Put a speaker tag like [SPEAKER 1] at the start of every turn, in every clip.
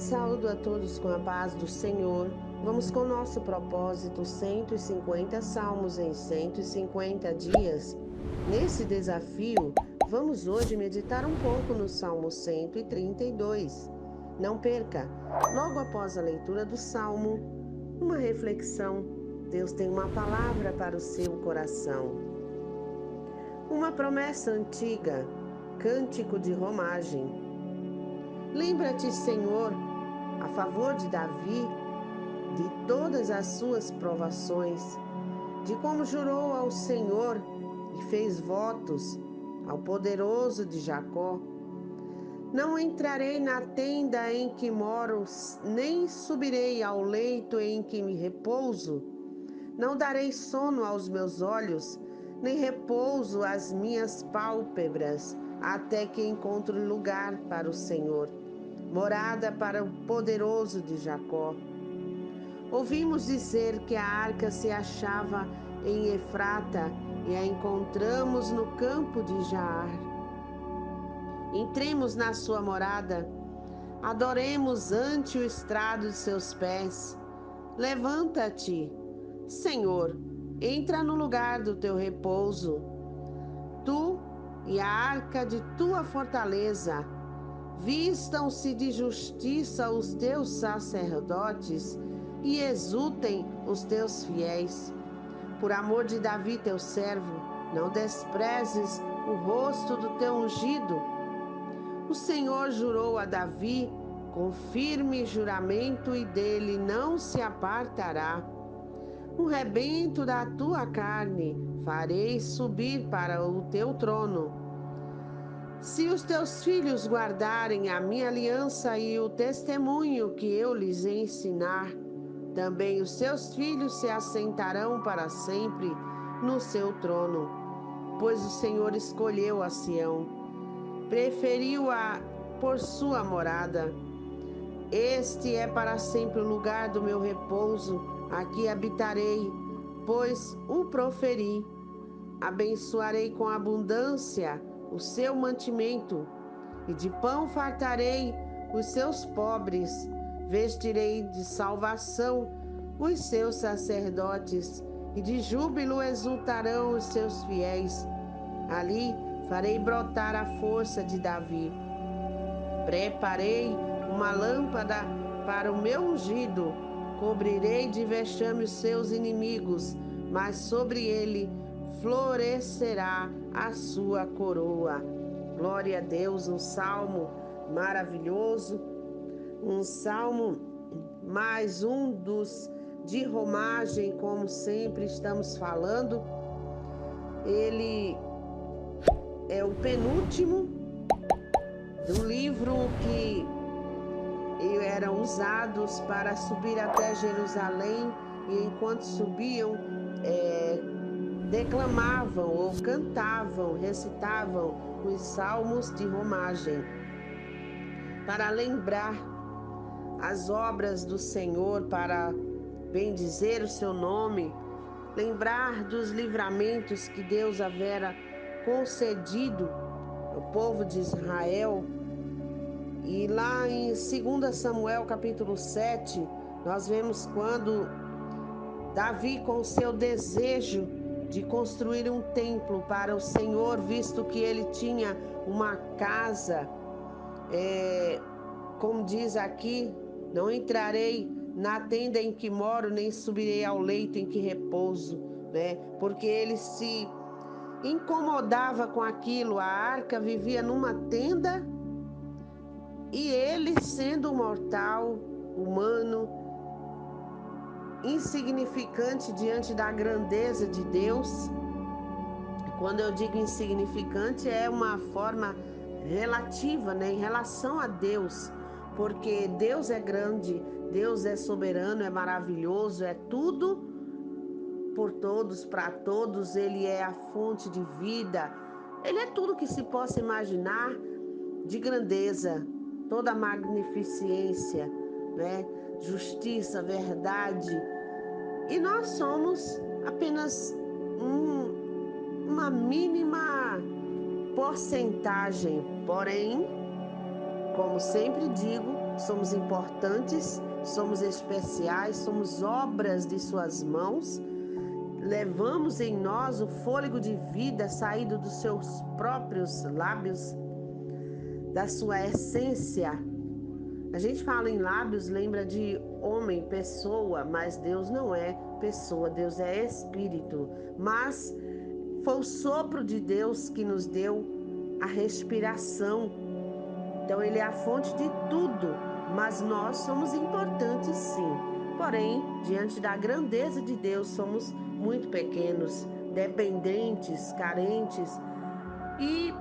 [SPEAKER 1] Saúdo a todos com a paz do Senhor. Vamos com nosso propósito 150 salmos em 150 dias. Nesse desafio, vamos hoje meditar um pouco no Salmo 132. Não perca, logo após a leitura do Salmo, uma reflexão. Deus tem uma palavra para o seu coração. Uma promessa antiga, cântico de romagem. Lembra-te, Senhor, a favor de Davi, de todas as suas provações, de como jurou ao Senhor e fez votos ao poderoso de Jacó. Não entrarei na tenda em que moro, nem subirei ao leito em que me repouso. Não darei sono aos meus olhos, nem repouso às minhas pálpebras, até que encontre lugar para o Senhor, morada para o poderoso de Jacó. Ouvimos dizer que a arca se achava em Efrata e a encontramos no campo de Jaar. Entremos na sua morada, adoremos ante o estrado de seus pés. Levanta-te, Senhor, entra no lugar do teu repouso. Tu e a arca de tua fortaleza, vistam-se de justiça os teus sacerdotes e exultem os teus fiéis. Por amor de Davi, teu servo, não desprezes o rosto do teu ungido. O Senhor jurou a Davi com firme juramento e dele não se apartará. Um rebento da tua carne farei subir para o teu trono. Se os teus filhos guardarem a minha aliança e o testemunho que eu lhes ensinar, também os seus filhos se assentarão para sempre no seu trono. Pois o Senhor escolheu a Sião, preferiu-a por sua morada. Este é para sempre o lugar do meu repouso, aqui habitarei, pois o proferi. Abençoarei com abundância o seu mantimento, e de pão fartarei os seus pobres. Vestirei de salvação os seus sacerdotes, e de júbilo exultarão os seus fiéis. Ali farei brotar a força de Davi. Preparei uma lâmpada para o meu ungido, cobrirei de vexame os seus inimigos, mas sobre ele florescerá a sua coroa. Glória a Deus, um salmo maravilhoso, um salmo mais um dos de romagem, como sempre estamos falando. Ele é o penúltimo do livro que eram usados para subir até Jerusalém, e enquanto subiam, declamavam ou cantavam, recitavam os salmos de romagem, para lembrar as obras do Senhor, para bendizer o seu nome, lembrar dos livramentos que Deus havera concedido ao povo de Israel. E lá em 2 Samuel capítulo 7, nós vemos quando Davi, com o seu desejo de construir um templo para o Senhor, visto que ele tinha uma casa, como diz aqui, não entrarei na tenda em que moro, nem subirei ao leito em que repouso, né? Porque ele se incomodava com aquilo. A arca vivia numa tenda e ele, sendo mortal, humano, insignificante diante da grandeza de Deus. Quando eu digo insignificante, é uma forma relativa, né, em relação a Deus, porque Deus é grande, Deus é soberano, é maravilhoso, é tudo por todos, para todos. Ele é a fonte de vida, ele é tudo que se possa imaginar de grandeza, toda a magnificência, né? Justiça, verdade. E nós somos apenas uma mínima porcentagem. Porém, como sempre digo, somos importantes, somos especiais, somos obras de suas mãos. Levamos em nós o fôlego de vida saído dos seus próprios lábios, da sua essência. A gente fala em lábios, lembra de homem, pessoa, mas Deus não é pessoa, Deus é espírito. Mas foi o sopro de Deus que nos deu a respiração. Então ele é a fonte de tudo, mas nós somos importantes sim. Porém, diante da grandeza de Deus, somos muito pequenos, dependentes, carentes. E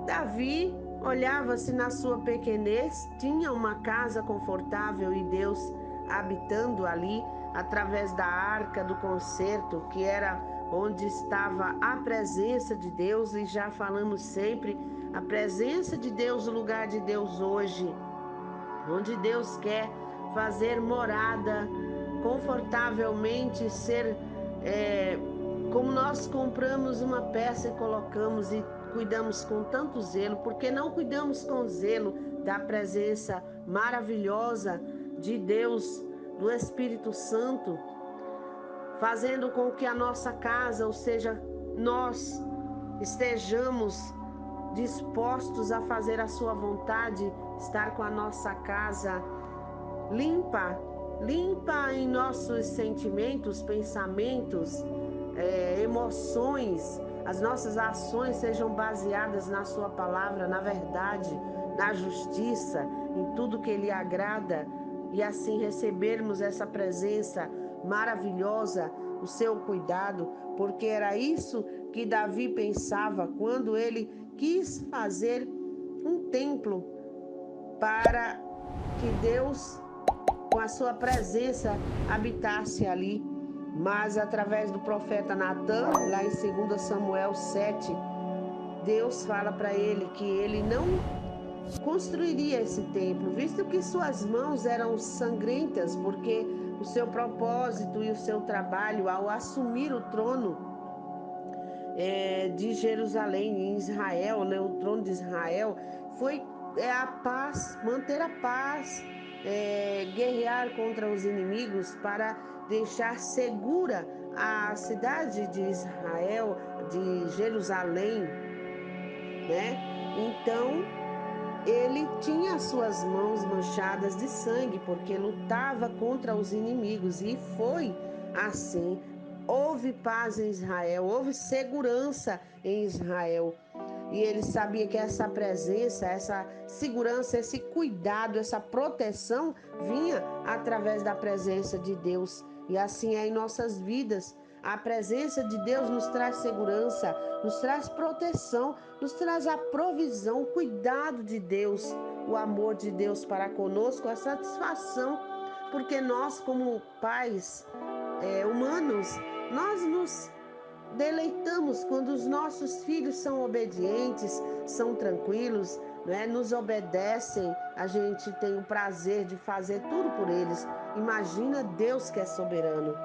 [SPEAKER 1] Davi olhava-se na sua pequenez, tinha uma casa confortável e Deus habitando ali através da arca do concerto, que era onde estava a presença de Deus, e já falamos sempre, a presença de Deus, o lugar de Deus hoje, onde Deus quer fazer morada confortavelmente, ser como nós compramos uma peça e colocamos e cuidamos com tanto zelo, porque não cuidamos com zelo da presença maravilhosa de Deus, do Espírito Santo, fazendo com que a nossa casa, ou seja, nós estejamos dispostos a fazer a sua vontade, estar com a nossa casa limpa, limpa em nossos sentimentos, pensamentos, emoções, as nossas ações sejam baseadas na sua palavra, na verdade, na justiça, em tudo que lhe agrada, e assim recebermos essa presença maravilhosa, o seu cuidado, porque era isso que Davi pensava quando ele quis fazer um templo para que Deus, com a sua presença, habitasse ali. Mas através do profeta Natã, lá em 2 Samuel 7, Deus fala para ele que ele não construiria esse templo, visto que suas mãos eram sangrentas, porque o seu propósito e o seu trabalho ao assumir o trono de Jerusalém, em Israel, né, o trono de Israel, foi a paz, manter a paz, guerrear contra os inimigos para deixar segura a cidade de Israel, de Jerusalém, né? Então, ele tinha as suas mãos manchadas de sangue, porque lutava contra os inimigos, e foi assim. Houve paz em Israel, houve segurança em Israel. E ele sabia que essa presença, essa segurança, esse cuidado, essa proteção vinha através da presença de Deus. E assim é em nossas vidas. A presença de Deus nos traz segurança, nos traz proteção, nos traz a provisão, o cuidado de Deus, o amor de Deus para conosco, a satisfação, porque nós, como pais humanos, nós nos deleitamos quando os nossos filhos são obedientes, são tranquilos, né? Nos obedecem, a gente tem o prazer de fazer tudo por eles. Imagina Deus que é soberano.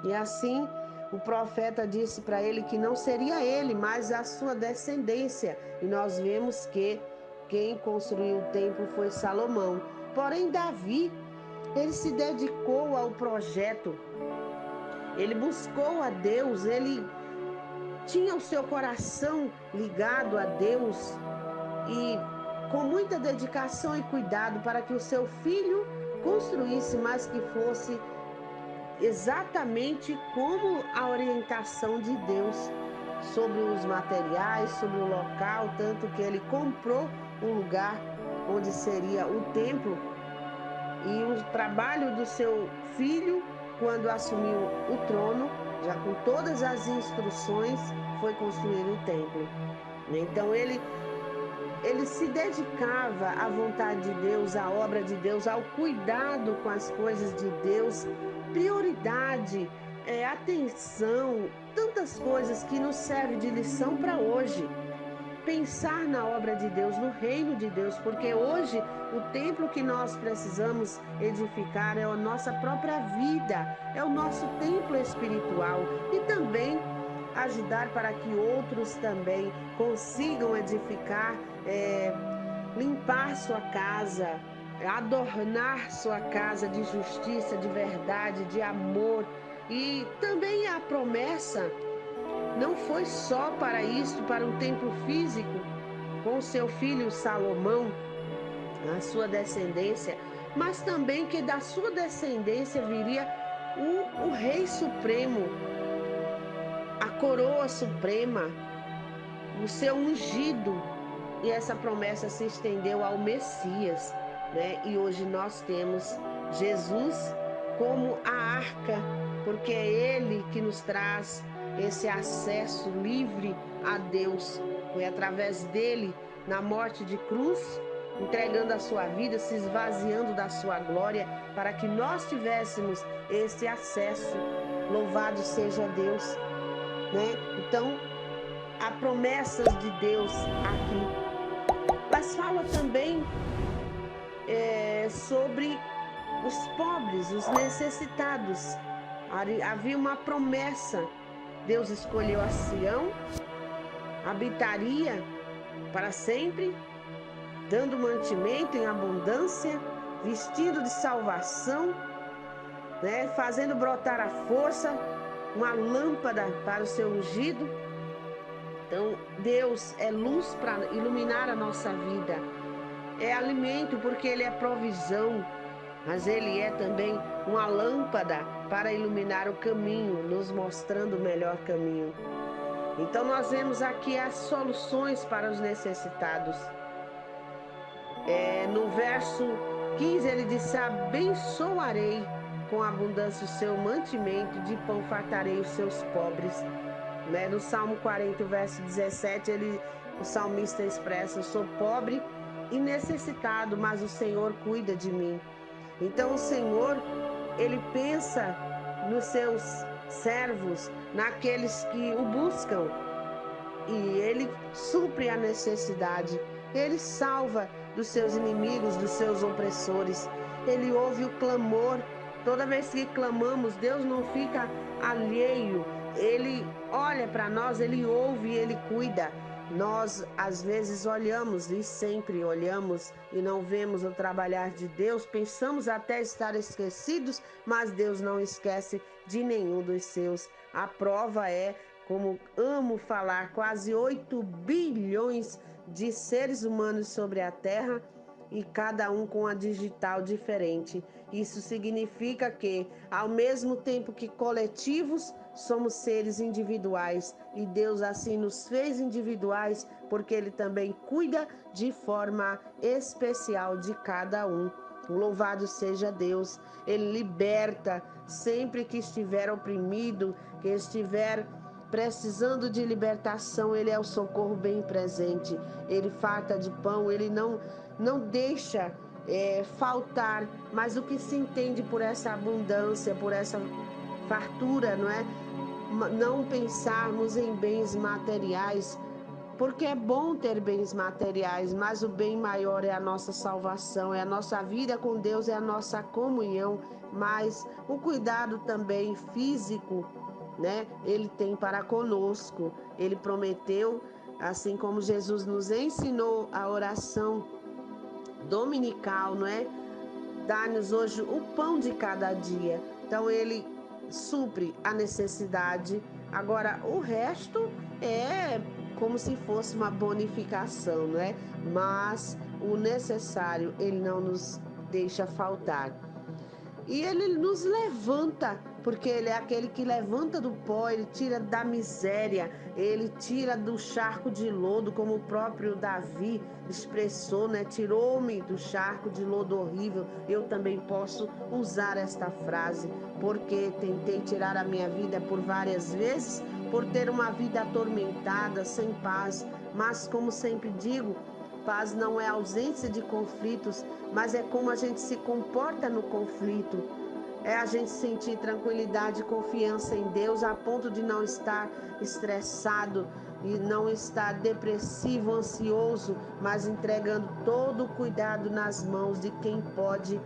[SPEAKER 1] E assim, o profeta disse para ele que não seria ele, mas a sua descendência. E nós vemos que quem construiu o templo foi Salomão. Porém, Davi, ele se dedicou ao projeto. Ele buscou a Deus, ele tinha o seu coração ligado a Deus e com muita dedicação e cuidado para que o seu filho construísse, mas que fosse exatamente como a orientação de Deus sobre os materiais, sobre o local, tanto que ele comprou um lugar onde seria o templo, e o trabalho do seu filho, quando assumiu o trono, já com todas as instruções, foi construir o templo. Então ele se dedicava à vontade de Deus, à obra de Deus, ao cuidado com as coisas de Deus, prioridade, atenção, tantas coisas que nos servem de lição para hoje. Pensar na obra de Deus, no reino de Deus, porque hoje o templo que nós precisamos edificar é a nossa própria vida, é o nosso templo espiritual, e também ajudar para que outros também consigam edificar, limpar sua casa, adornar sua casa de justiça, de verdade, de amor. E também a promessa não foi só para isso, para um templo físico, com seu filho Salomão, a sua descendência, mas também que da sua descendência viria o Rei Supremo, a coroa suprema, o seu ungido. E essa promessa se estendeu ao Messias, né? E hoje nós temos Jesus como a arca, porque é Ele que nos traz esse acesso livre a Deus. Foi através dele, na morte de cruz, entregando a sua vida, se esvaziando da sua glória, para que nós tivéssemos esse acesso. Louvado seja Deus, né? Então, há promessas de Deus aqui. Mas fala também sobre os pobres, os necessitados. Havia uma promessa. Deus escolheu a Sião, habitaria para sempre, dando mantimento em abundância, vestido de salvação, né? Fazendo brotar a força, uma lâmpada para o seu ungido. Então, Deus é luz para iluminar a nossa vida. É alimento porque Ele é provisão, mas Ele é também uma lâmpada para iluminar o caminho, nos mostrando o melhor caminho. Então, nós vemos aqui as soluções para os necessitados. No verso 15, ele disse: abençoarei com abundância o seu mantimento, de pão fartarei os seus pobres. No Salmo 40, verso 17, o salmista expressa: sou pobre e necessitado, mas o Senhor cuida de mim. Então o Senhor, Ele pensa nos seus servos, naqueles que o buscam, e Ele supre a necessidade. Ele salva dos seus inimigos, dos seus opressores. Ele ouve o clamor. Toda vez que clamamos, Deus não fica alheio. Ele olha para nós, Ele ouve e Ele cuida. Nós, às vezes, olhamos e sempre olhamos e não vemos o trabalhar de Deus. Pensamos até estar esquecidos, mas Deus não esquece de nenhum dos seus. A prova é, como amo falar, quase 8 bilhões de seres humanos sobre a Terra, e cada um com a digital diferente. Isso significa que, ao mesmo tempo que coletivos, somos seres individuais, e Deus assim nos fez individuais, porque Ele também cuida de forma especial de cada um. Louvado seja Deus. Ele liberta sempre que estiver oprimido, que estiver precisando de libertação. Ele é o socorro bem presente. Ele farta de pão, Ele não deixa faltar. Mas o que se entende por essa abundância, por essa fartura, não é? Não pensarmos em bens materiais, porque é bom ter bens materiais, mas o bem maior é a nossa salvação, é a nossa vida com Deus, é a nossa comunhão. Mas o cuidado também físico, né? Ele tem para conosco. Ele prometeu, assim como Jesus nos ensinou a oração dominical, não é? Dá-nos hoje o pão de cada dia. Então Ele supre a necessidade. Agora o resto é como se fosse uma bonificação, não é? Mas o necessário Ele não nos deixa faltar. E Ele nos levanta, porque Ele é aquele que levanta do pó, Ele tira da miséria, Ele tira do charco de lodo, como o próprio Davi expressou, né? Tirou-me do charco de lodo horrível. Eu também posso usar esta frase, porque tentei tirar a minha vida por várias vezes, por ter uma vida atormentada, sem paz. Mas, como sempre digo, paz não é ausência de conflitos, mas é como a gente se comporta no conflito. É a gente sentir tranquilidade e confiança em Deus, a ponto de não estar estressado e não estar depressivo, ansioso, mas entregando todo o cuidado nas mãos de quem pode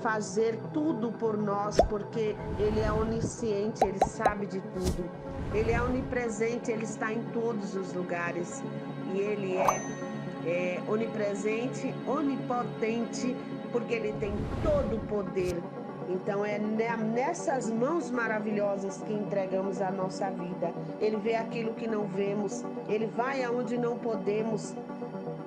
[SPEAKER 1] fazer tudo por nós, porque Ele é onisciente, Ele sabe de tudo. Ele é onipresente, Ele está em todos os lugares. E Ele é onipresente, onipotente, porque Ele tem todo o poder. Então é nessas mãos maravilhosas que entregamos a nossa vida. Ele vê aquilo que não vemos, Ele vai aonde não podemos.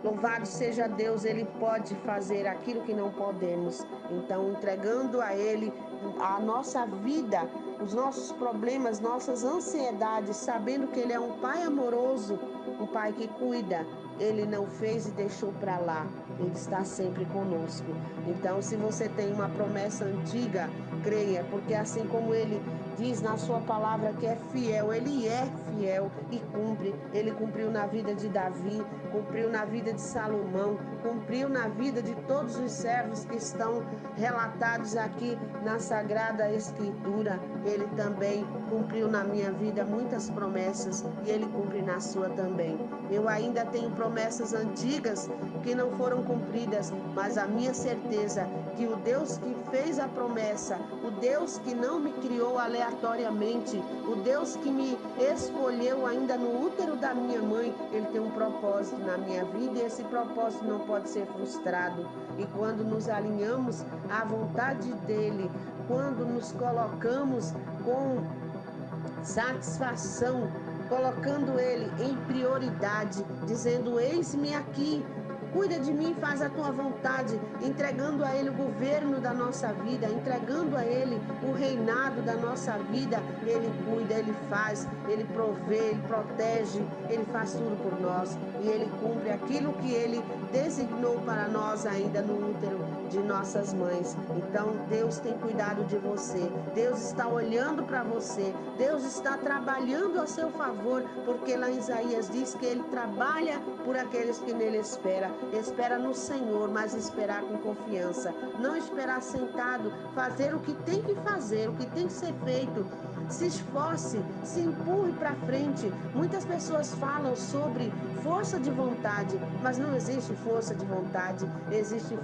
[SPEAKER 1] Louvado seja Deus, Ele pode fazer aquilo que não podemos. Então, entregando a Ele a nossa vida, os nossos problemas, nossas ansiedades, sabendo que Ele é um Pai amoroso, um Pai que cuida. Ele não fez e deixou para lá. Ele está sempre conosco. Então, se você tem uma promessa antiga, creia, porque assim como Ele diz na sua palavra que é fiel, Ele é fiel e cumpre. Ele cumpriu na vida de Davi, cumpriu na vida de Salomão, cumpriu na vida de todos os servos que estão relatados aqui na Sagrada Escritura. Ele também cumpriu na minha vida muitas promessas e Ele cumpre na sua também. Eu ainda tenho promessas antigas que não foram cumpridas, mas a minha certeza que o Deus que fez a promessa, o Deus que não me criou aleatoriamente, o Deus que me escolheu ainda no útero da minha mãe, Ele tem um propósito na minha vida e esse propósito não pode ser frustrado. E quando nos alinhamos à vontade dEle, quando nos colocamos com satisfação, colocando Ele em prioridade, dizendo: eis-me aqui, cuida de mim, faz a tua vontade, entregando a Ele o governo da nossa vida, entregando a Ele o reinado da nossa vida. Ele cuida, Ele faz, Ele provê, Ele protege, Ele faz tudo por nós e Ele cumpre aquilo que Ele designou para nós ainda no útero de nossas mães. Então Deus tem cuidado de você, Deus está olhando para você, Deus está trabalhando a seu favor, porque lá em Isaías diz que Ele trabalha por aqueles que nele esperam. Espera no Senhor, mas esperar com confiança. Não esperar sentado, fazer o que tem que fazer, o que tem que ser feito. Se esforce, se empurre para frente. Muitas pessoas falam sobre força de vontade, mas não existe força de vontade, existe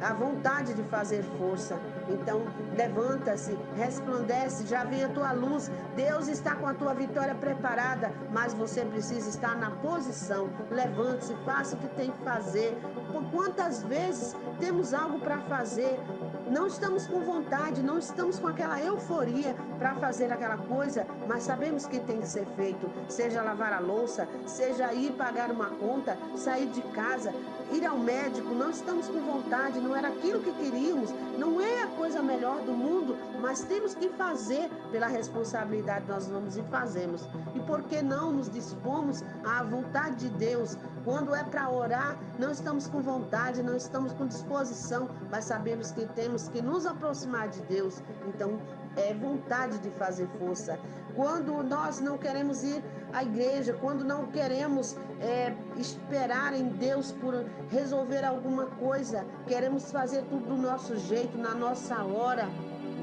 [SPEAKER 1] a vontade de fazer força. Então, levanta-se, resplandece, já vem a tua luz. Deus está com a tua vitória preparada, mas você precisa estar na posição. Levante-se, faça o que tem que fazer. Por quantas vezes temos algo para fazer, não estamos com vontade, não estamos com aquela euforia para fazer aquela coisa, mas sabemos que tem que ser feito, seja lavar a louça, seja ir pagar uma conta, sair de casa, ir ao médico. Não estamos com vontade, não era aquilo que queríamos, não é a coisa melhor do mundo, mas temos que fazer pela responsabilidade. Nós vamos e fazemos. E por que não nos dispomos à vontade de Deus? Quando é para orar, não estamos com vontade, não estamos com disposição, mas sabemos que temos que nos aproximar de Deus. Então, é vontade de fazer força. Quando nós não queremos ir à igreja, quando não queremos esperar em Deus por resolver alguma coisa, queremos fazer tudo do nosso jeito, na nossa hora,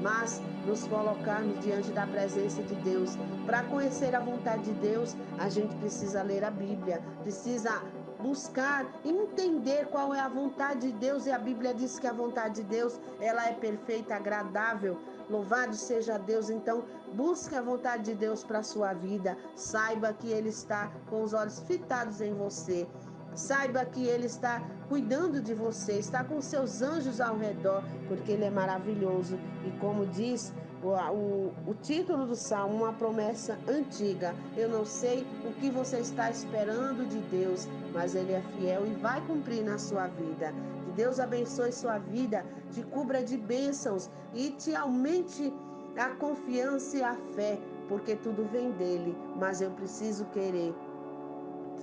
[SPEAKER 1] mas nos colocarmos diante da presença de Deus. Para conhecer a vontade de Deus, a gente precisa ler a Bíblia, precisa buscar, entender qual é a vontade de Deus, e a Bíblia diz que a vontade de Deus, ela é perfeita, agradável. Louvado seja Deus. Então, busque a vontade de Deus para a sua vida. Saiba que Ele está com os olhos fitados em você. Saiba que Ele está cuidando de você, está com seus anjos ao redor, porque Ele é maravilhoso. E como diz o título do Salmo, uma promessa antiga: eu não sei o que você está esperando de Deus, mas Ele é fiel e vai cumprir na sua vida. Que Deus abençoe sua vida, te cubra de bênçãos e te aumente a confiança e a fé, porque tudo vem dEle, mas eu preciso querer.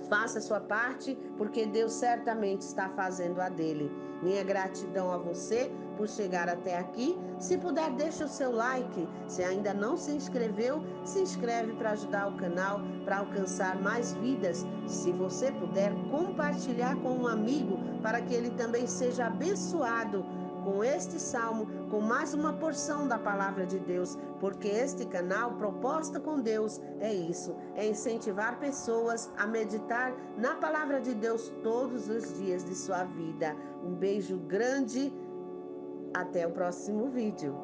[SPEAKER 1] Faça a sua parte, porque Deus certamente está fazendo a dele. Minha gratidão a você por chegar até aqui. Se puder, deixa o seu like. Se ainda não se inscreveu, se inscreve para ajudar o canal, para alcançar mais vidas. Se você puder, compartilhar com um amigo, para que ele também seja abençoado com este salmo, com mais uma porção da palavra de Deus, porque este canal, proposta com Deus, é isso, é incentivar pessoas a meditar na palavra de Deus todos os dias de sua vida. Um beijo grande, até o próximo vídeo.